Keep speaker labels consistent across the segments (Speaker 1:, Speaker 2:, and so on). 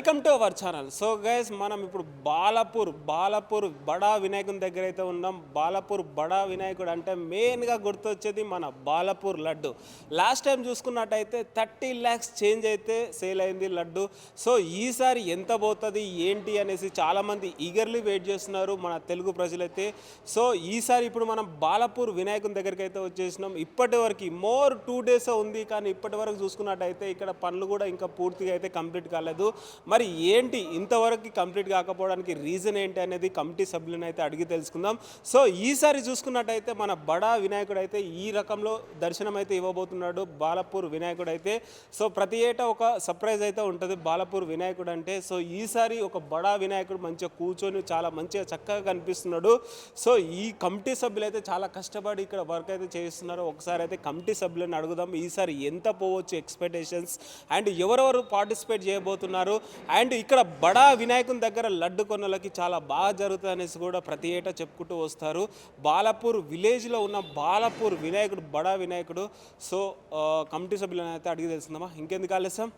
Speaker 1: Welcome to our channel. So guys, మనం ఇప్పుడు బాలాపూర్ బడా వినాయకుని దగ్గర అయితే ఉన్నాం. బాలాపూర్ బడా వినాయకుడు అంటే మెయిన్గా గుర్తొచ్చేది మన బాలాపూర్ లడ్డు. లాస్ట్ టైం చూసుకున్నట్టయితే 30 lakhs చేంజ్ అయితే సేల్ అయింది లడ్డు. సో ఈసారి ఎంత పోతుంది ఏంటి అనేసి చాలామంది ఈగర్లీ వెయిట్ చేస్తున్నారు మన తెలుగు ప్రజలైతే. సో ఈసారి ఇప్పుడు మనం బాలాపూర్ వినాయకుని దగ్గరికి అయితే వచ్చేసినాం. ఇప్పటి వరకు 2 days ఉంది, కానీ ఇప్పటి వరకు చూసుకున్నట్టయితే ఇక్కడ పనులు కూడా ఇంకా పూర్తిగా అయితే కంప్లీట్ కాలేదు. మరి ఏంటి ఇంతవరకు కంప్లీట్ కాకపోవడానికి రీజన్ ఏంటి అనేది కమిటీ సభ్యులను అయితే అడిగి తెలుసుకుందాం. సో ఈసారి చూసుకున్నట్టయితే మన బడా వినాయకుడు అయితే ఈ రకంలో దర్శనం అయితే ఇవ్వబోతున్నాడు బాలాపూర్ వినాయకుడు అయితే. సో ప్రతి ఏటా ఒక సర్ప్రైజ్ అయితే ఉంటుంది బాలాపూర్ వినాయకుడు అంటే. సో ఈసారి ఒక బడా వినాయకుడు మంచిగా కూర్చొని చాలా మంచిగా చక్కగా కనిపిస్తున్నాడు. సో ఈ కమిటీ సభ్యులు అయితే చాలా కష్టపడి ఇక్కడ వర్క్ అయితే చేస్తున్నారు. ఒకసారి అయితే కమిటీ సభ్యులను అడుగుదాం ఈసారి ఎంత పోవచ్చు ఎక్స్పెక్టేషన్స్, అండ్ ఎవరెవరు పార్టిసిపేట్ చేయబోతున్నారు, అండ్ ఇక్కడ బడా వినాయకుని దగ్గర లడ్డు కొన్నలకి చాలా బాగా జరుగుతుంది అనేసి కూడా ప్రతి ఏటా చెప్పుకుంటూ వస్తారు. బాలాపూర్ విలేజ్లో ఉన్న బాలాపూర్ వినాయకుడు బడా వినాయకుడు. సో కమిటీ సభ్యులను అయితే అడిగి తెలుస్తుందమ్మా, ఇంకెందుకు ఆలస్యం.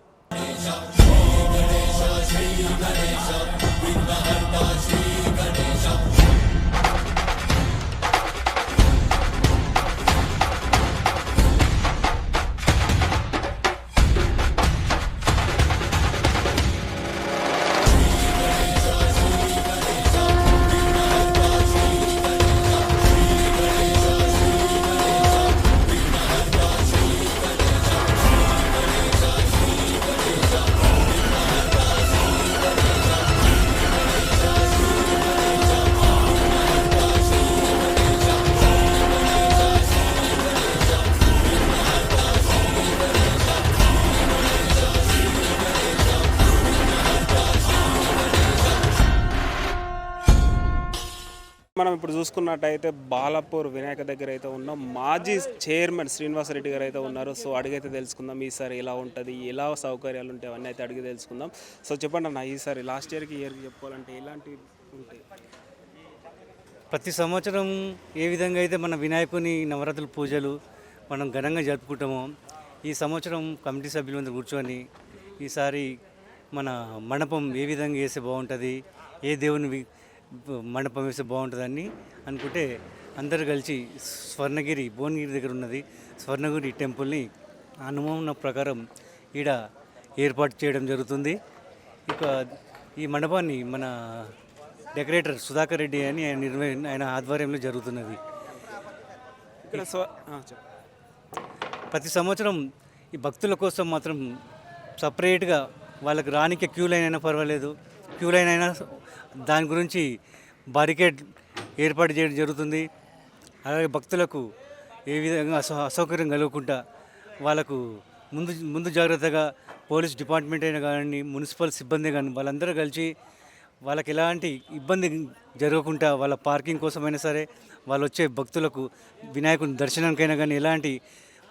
Speaker 1: మనం ఇప్పుడు చూసుకున్నట్టయితే బాలాపూర్ వినాయక దగ్గర అయితే ఉన్నాం. మాజీ చైర్మన్ శ్రీనివాసరెడ్డి గారు అయితే ఉన్నారు. సో అడిగైతే తెలుసుకుందాం ఈసారి ఎలా ఉంటుంది, ఎలా సౌకర్యాలు ఉంటాయి అవన్నీ అయితే అడిగి తెలుసుకుందాం. సో చెప్పండి అన్న, ఈసారి లాస్ట్ ఇయర్కి చెప్పుకోవాలంటే ఎలాంటివి ఉంటాయి?
Speaker 2: ప్రతి సంవత్సరం ఏ విధంగా అయితే మన వినాయకుని నవరాత్రుల పూజలు మనం ఘనంగా జరుపుకుంటామో, ఈ సంవత్సరం కమిటీ సభ్యులందరూ కూర్చొని ఈసారి మన మండపం ఏ విధంగా వేస్తే బాగుంటుంది, ఏ దేవుని మండపం వేస్తే బాగుంటుందని అనుకుంటే అందరూ కలిసి భువనగిరి దగ్గర ఉన్నది స్వర్ణగిరి టెంపుల్ని అనుమోదన ప్రకారం ఈడ ఏర్పాటు చేయడం జరుగుతుంది. ఇక ఈ మండపాన్ని మన డెకరేటర్ సుధాకర్ రెడ్డి అని ఆయన ఆధ్వర్యంలో జరుగుతున్నది. ప్రతి సంవత్సరం ఈ భక్తుల కోసం మాత్రం సపరేట్గా వాళ్ళకి రానికే క్యూ లైన్ అయినా పర్వాలేదు, క్యూ లైన్ అయినా దాని గురించి బారికేడ్ ఏర్పాటు చేయడం జరుగుతుంది. అలాగే భక్తులకు ఏ విధంగా అసౌకర్యం కలగకుండా వాళ్ళకు ముందు జాగ్రత్తగా పోలీస్ డిపార్ట్మెంట్ అయినా కానీ మున్సిపల్ సిబ్బంది కానీ వాళ్ళందరూ కలిసి వాళ్ళకి ఎలాంటి ఇబ్బంది జరగకుండా వాళ్ళ పార్కింగ్ కోసమైనా సరే, వాళ్ళు వచ్చే భక్తులకు వినాయకుని దర్శనానికైనా కానీ ఎలాంటి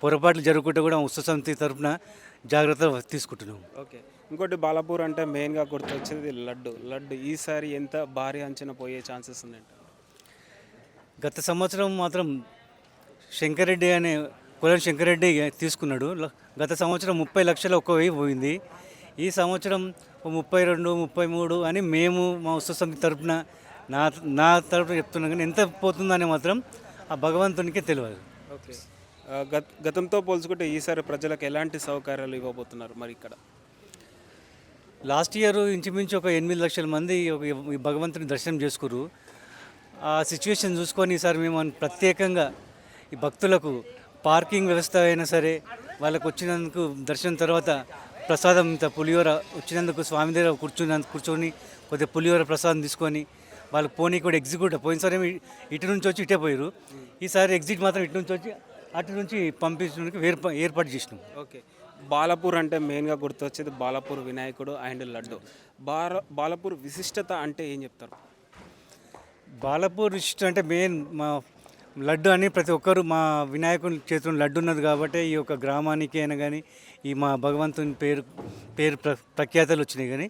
Speaker 2: పొరపాట్లు జరగకుండా కూడా ఉత్సవ సమితి తరఫున జాగ్రత్తలు తీసుకుంటున్నాం.
Speaker 1: ఓకే, ఇంకోటి బాలాపూర్ అంటే మెయిన్గా గుర్తొచ్చేది లడ్డు ఈసారి ఎంత భారీ అంచనా పోయే ఛాన్సెస్ ఉందంట?
Speaker 2: గత సంవత్సరం మాత్రం శంకరెడ్డి అనే కొలను శంకరెడ్డి తీసుకున్నాడు. గత సంవత్సరం 30 లక్షల ఒక్క వెయ్యి పోయింది. ఈ సంవత్సరం 32, 33 అని మేము మా ఉత్సవ సమితి తరఫున నా తరఫున చెప్తున్నాం. కానీ ఎంత పోతుందని మాత్రం ఆ భగవంతునికే తెలియదు.
Speaker 1: ఓకే, గతంతో పోల్చుకుంటే ఈసారి ప్రజలకు ఎలాంటి సౌకర్యాలు ఇవ్వబోతున్నారు మరి ఇక్కడ?
Speaker 2: లాస్ట్ ఇయర్ ఇంచుమించు ఒక 8 లక్షల మంది భగవంతుని దర్శనం చేసుకురు. ఆ సిచ్యువేషన్ చూసుకొని ఈసారి మేము ప్రత్యేకంగా ఈ భక్తులకు పార్కింగ్ వ్యవస్థ అయినా సరే, వాళ్ళకు వచ్చినందుకు దర్శనం తర్వాత ప్రసాదం ఇంత పులిహోర వచ్చినందుకు స్వామి దగ్గర కూర్చొని కొద్దిగా పులిహోర ప్రసాదం తీసుకొని వాళ్ళకి పోనీ కూడా ఎగ్జిట్ కూడా పోయినసారి ఇటు నుంచి వచ్చి ఇటే పోయారు. ఈసారి ఎగ్జిట్ మాత్రం ఇటు నుంచి వచ్చి అటు నుంచి పంపించడానికి ఏర్పాటు చేసినాం.
Speaker 1: ఓకే, బాలాపూర్ అంటే మెయిన్గా గుర్తొచ్చేది బాలాపూర్ వినాయకుడు అండ్ లడ్డు. బాలాపూర్ విశిష్టత అంటే ఏం చెప్తారు?
Speaker 2: బాలాపూర్ విశిష్టత అంటే మెయిన్ మా లడ్డు అని ప్రతి ఒక్కరు మా వినాయకుని చేతుల్లో లడ్డు ఉన్నది కాబట్టి ఈ యొక్క గ్రామానికి అయినా కానీ ఈ మా భగవంతుని పేరు ప్రఖ్యాతలు వచ్చినాయి. కానీ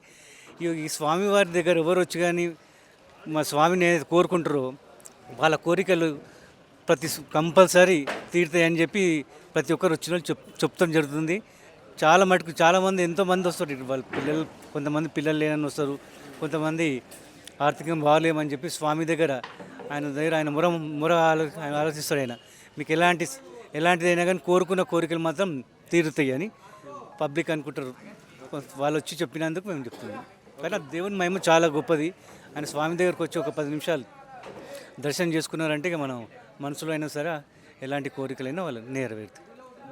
Speaker 2: ఈ స్వామివారి దగ్గర ఎవరు వచ్చి కానీ మా స్వామిని ఏదైతే కోరుకుంటారో వాళ్ళ కోరికలు కంపల్సరీ తీరుతాయని చెప్పి ప్రతి ఒక్కరు వచ్చిన వాళ్ళు చెప్తాం జరుగుతుంది. చాలా మటుకు చాలామంది ఎంతోమంది వస్తారు ఇటు వాళ్ళ పిల్లలు, కొంతమంది పిల్లలు లేనని వస్తారు, కొంతమంది ఆర్థికంగా బాగాలేమని చెప్పి స్వామి దగ్గర ఆయన ఆయన ఆలోచిస్తాడు. ఆయన మీకు ఎలాంటిదైనా కానీ కోరుకున్న కోరికలు మాత్రం తీరుతాయి అని పబ్లిక్ అనుకుంటారు. వాళ్ళు వచ్చి చెప్పినందుకు మేము చెప్తున్నాం. కానీ ఆ దేవుని మహిమ చాలా గొప్పది. ఆయన స్వామి దగ్గరకు వచ్చి ఒక 10 నిమిషాలు దర్శనం చేసుకున్నారంటే ఇక మనం మనసులో అయినా సరే ఎలాంటి కోరికలైనా వాళ్ళు నెరవేరుతాయి.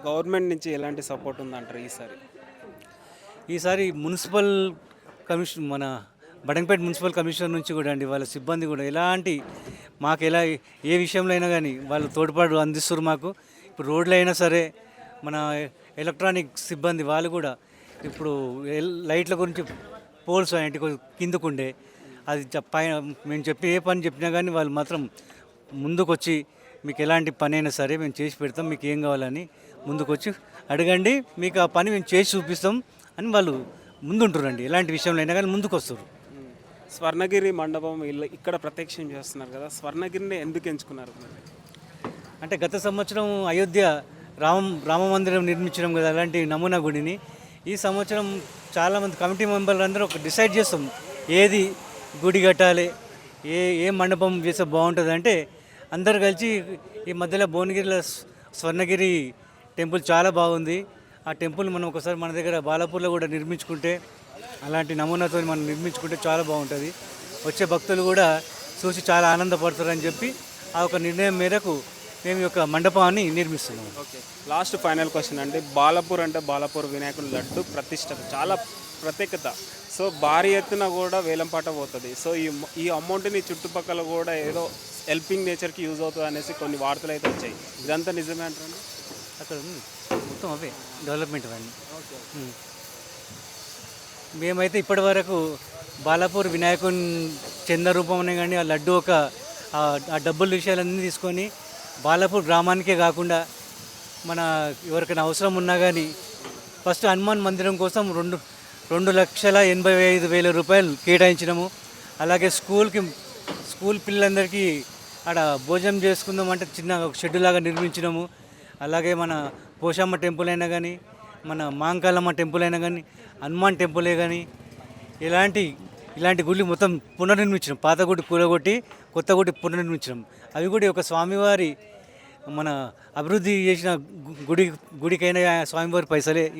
Speaker 1: గవర్నమెంట్ నుంచి ఎలాంటి సపోర్ట్ ఉందంటారు
Speaker 2: ఈసారి మున్సిపల్ కమిషన్ మన బడంగపేట మున్సిపల్ కమిషనర్ నుంచి కూడా అండి, వాళ్ళ సిబ్బంది కూడా మాకు ఏ విషయంలో అయినా కానీ వాళ్ళు తోడ్పాటు అందిస్తారు మాకు. ఇప్పుడు రోడ్లు అయినా సరే మన ఎలక్ట్రానిక్ సిబ్బంది వాళ్ళు కూడా ఇప్పుడు లైట్ల గురించి పోల్స్ అనేటి కిందకుండే అది పైన మేము ఏ పని చెప్పినా కానీ వాళ్ళు మాత్రం ముందుకొచ్చి మీకు ఎలాంటి పని అయినా సరే మేము చేసి పెడతాం, మీకు ఏం కావాలని ముందుకొచ్చి అడగండి, మీకు ఆ పని మేము చేసి చూపిస్తాం అని వాళ్ళు ముందుంటారండి. ఎలాంటి విషయంలో అయినా కానీ ముందుకు వస్తారు.
Speaker 1: స్వర్ణగిరి మండపం ఇక్కడ ప్రత్యక్షం చేస్తున్నారు కదా, స్వర్ణగిరిని ఎందుకు ఎంచుకున్నారు?
Speaker 2: అంటే గత సంవత్సరం అయోధ్య రామ మందిరం నిర్మించడం కదా, అలాంటి నమూనా గుడిని ఈ సంవత్సరం చాలామంది కమిటీ మెంబర్లు అందరూ ఒక డిసైడ్ చేస్తాం ఏది గుడి కట్టాలి, ఏ మండపం చేస్తే బాగుంటుంది అంటే అందరు కలిసి ఈ మధ్యలో భువనగిరిలో స్వర్ణగిరి టెంపుల్ చాలా బాగుంది. ఆ టెంపుల్ మనం ఒకసారి మన దగ్గర బాలాపూర్లో కూడా నిర్మించుకుంటే, అలాంటి నమూనాతో మనం నిర్మించుకుంటే చాలా బాగుంటుంది. వచ్చే భక్తులు కూడా చూసి చాలా ఆనందపడతారని చెప్పి ఆ ఒక నిర్ణయం మేరకు మేము ఈ యొక్క మండపాన్ని నిర్మిస్తున్నాం.
Speaker 1: ఓకే, లాస్ట్ ఫైనల్ క్వశ్చన్ అండి. బాలాపూర్ అంటే బాలాపూర్ వినాయకుడి లడ్డు ప్రతిష్టత చాలా ప్రత్యేకత. సో భారీ ఎత్తున కూడా వేలంపాట పోతుంది. సో ఈ అమౌంట్ని చుట్టుపక్కల కూడా ఏదో హెల్పింగ్ నేచర్కి యూజ్ అవుతుంది అనేసి కొన్ని వార్తలు అయితే వచ్చాయి. ఇదంతా నిజమే అంటారండి?
Speaker 2: అక్కడ మొత్తం అవే డెవలప్మెంట్ అవన్నీ. మేమైతే ఇప్పటి వరకు బాలాపూర్ వినాయకుని చంద రూపంలో కానీ ఆ లడ్డు ఆ డబ్బుల విషయాలన్నీ తీసుకొని బాలాపూర్ గ్రామానికే కాకుండా మన ఎవరికైనా అవసరం ఉన్నా కానీ ఫస్ట్ హనుమాన్ మందిరం కోసం 2,85,000 రూపాయలు కేటాయించినాము. అలాగే స్కూల్ పిల్లలందరికీ ఆడ భోజనం చేసుకుందాం అంటే చిన్న షెడ్ లాగా నిర్మించినాము. అలాగే మన పోషమ్మ టెంపుల్ అయినా కానీ, మన మాంకాలమ్మ టెంపుల్ అయినా కానీ, హనుమాన్ టెంపులే కానీ ఇలాంటి గుళ్ళు మొత్తం పునర్నిర్మించడం. పాత గుడి కూలగొట్టి కొత్త గుడి పునర్నిర్మించడం. అవి కూడా ఒక స్వామివారి మన అభివృద్ధి చేసిన గుడికైనా స్వామివారి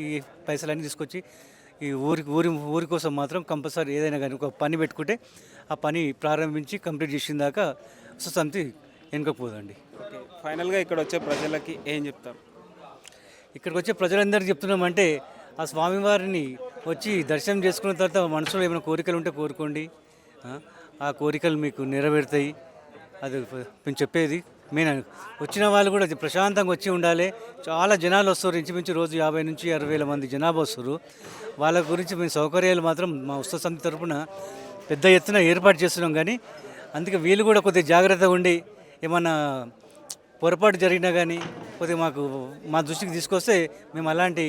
Speaker 2: ఈ పైసలన్నీ తీసుకొచ్చి ఈ ఊరి కోసం మాత్రం కంపల్సరీ ఏదైనా కానీ ఒక పని పెట్టుకుంటే ఆ పని ప్రారంభించి కంప్లీట్ చేసిన దాకా సొసైటీ వెనుకపోదండి.
Speaker 1: ఓకే, ఫైనల్గా ఇక్కడ వచ్చే ప్రజలకి ఏం చెప్తారు?
Speaker 2: ఇక్కడికి వచ్చే ప్రజలందరికీ చెప్తున్నామంటే ఆ స్వామివారిని వచ్చి దర్శనం చేసుకున్న తర్వాత మనసులో ఏమైనా కోరికలు ఉంటే కోరుకోండి, ఆ కోరికలు మీకు నెరవేరుతాయి. అది మేము చెప్పేది మెయిన్. వచ్చిన వాళ్ళు కూడా ప్రశాంతంగా వచ్చి ఉండాలి. చాలా జనాలు వస్తారు, ఇంచుమించు రోజు 50 నుంచి 60,000 మంది జనాభా వస్తారు. వాళ్ళ గురించి మేము సౌకర్యాలు మాత్రం మా ఉత్సవ సమితి తరఫున పెద్ద ఎత్తున ఏర్పాటు చేస్తున్నాం. కానీ అందుకే వీళ్ళు కూడా కొద్దిగా జాగ్రత్తగా ఉండి ఏమన్నా పొరపాటు జరిగినా కానీ కొద్దిగా మా దృష్టికి తీసుకొస్తే మేము అలాంటి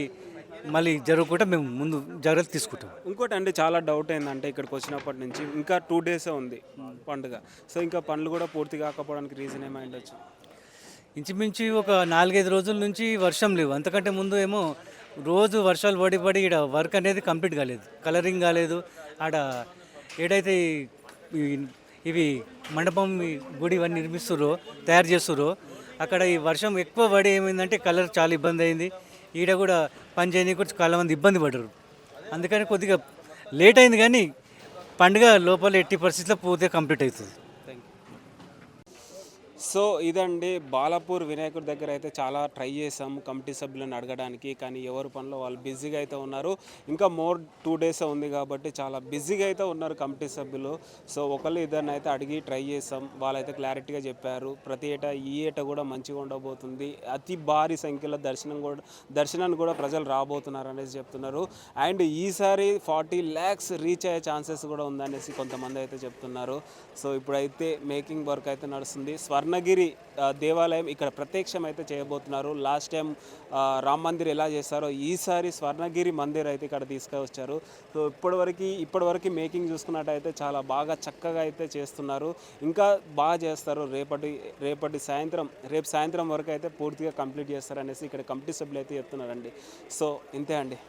Speaker 2: మళ్ళీ జరగకుండా మేము ముందు జాగ్రత్త తీసుకుంటాం.
Speaker 1: ఇంకోటి అంటే చాలా డౌట్ ఏంటంటే ఇక్కడికి వచ్చినప్పటి నుంచి ఇంకా 2 డేసే ఉంది పండుగ. సో ఇంకా పనులు కూడా పూర్తి కాకపోవడానికి రీజన్ ఏమై ఉండొచ్చు?
Speaker 2: ఇంచుమించు ఒక 4-5 రోజుల నుంచి వర్షం లేవు. అంతకంటే ముందు ఏమో రోజు వర్షాలు పడి ఇక్కడ వర్క్ అనేది కంప్లీట్ కాలేదు, కలరింగ్ కాలేదు. ఆడ ఏడైతే ఇవి మండపం గుడి ఇవన్నీ తయారు చేస్తుర్రో అక్కడ ఈ వర్షం ఎక్కువ పడి ఏమైందంటే కలర్ చాలా ఇబ్బంది అయింది. ఈడ కూడా పని చేయడానికి చాలా మంది ఇబ్బంది పడ్డారు. అందుకని కొద్దిగా లేట్ అయింది. కానీ పండుగ లోపల ఎట్టి పరిస్థితుల్లో పూర్తిగా కంప్లీట్ అవుతుంది.
Speaker 1: సో ఇదండి బాలాపూర్ వినాయకుడి దగ్గర అయితే చాలా ట్రై చేసాము కమిటీ సభ్యులను అడగడానికి, కానీ ఎవరి పనిలో వాళ్ళు బిజీగా అయితే ఉన్నారు. ఇంకా 2 డేస్ ఉంది కాబట్టి చాలా బిజీగా అయితే ఉన్నారు కమిటీ సభ్యులు. సో ఒకళ్ళు ఇద్దరిని అయితే అడిగి ట్రై చేసాం, వాళ్ళైతే క్లారిటీగా చెప్పారు. ప్రతి ఏటా ఈ ఏటా కూడా మంచిగా ఉండబోతుంది, అతి భారీ సంఖ్యలో దర్శనానికి కూడా ప్రజలు రాబోతున్నారు అనేసి చెప్తున్నారు. అండ్ ఈసారి 40 lakhs రీచ్ అయ్యే ఛాన్సెస్ కూడా ఉందనేసి కొంతమంది అయితే చెప్తున్నారు. సో ఇప్పుడైతే మేకింగ్ వర్క్ అయితే నడుస్తుంది. స్వర్ణగిరి దేవాలయం ఇక్కడ ప్రత్యక్షం అయితే చేయబోతున్నారు. లాస్ట్ టైం రామ్ మందిర్ ఎలా చేస్తారో ఈసారి స్వర్ణగిరి మందిర్ అయితే ఇక్కడ తీసుకొచ్చారు. సో ఇప్పటివరకు మేకింగ్ చూసుకున్నట్టయితే చాలా బాగా చక్కగా అయితే చేస్తున్నారు. ఇంకా బాగా చేస్తారు. రేపు సాయంత్రం వరకు అయితే పూర్తిగా కంప్లీట్ చేస్తారనేసి ఇక్కడ కమిటీ సభ్యులు అయితే చెప్తున్నారండి. సో ఇంతే అండి.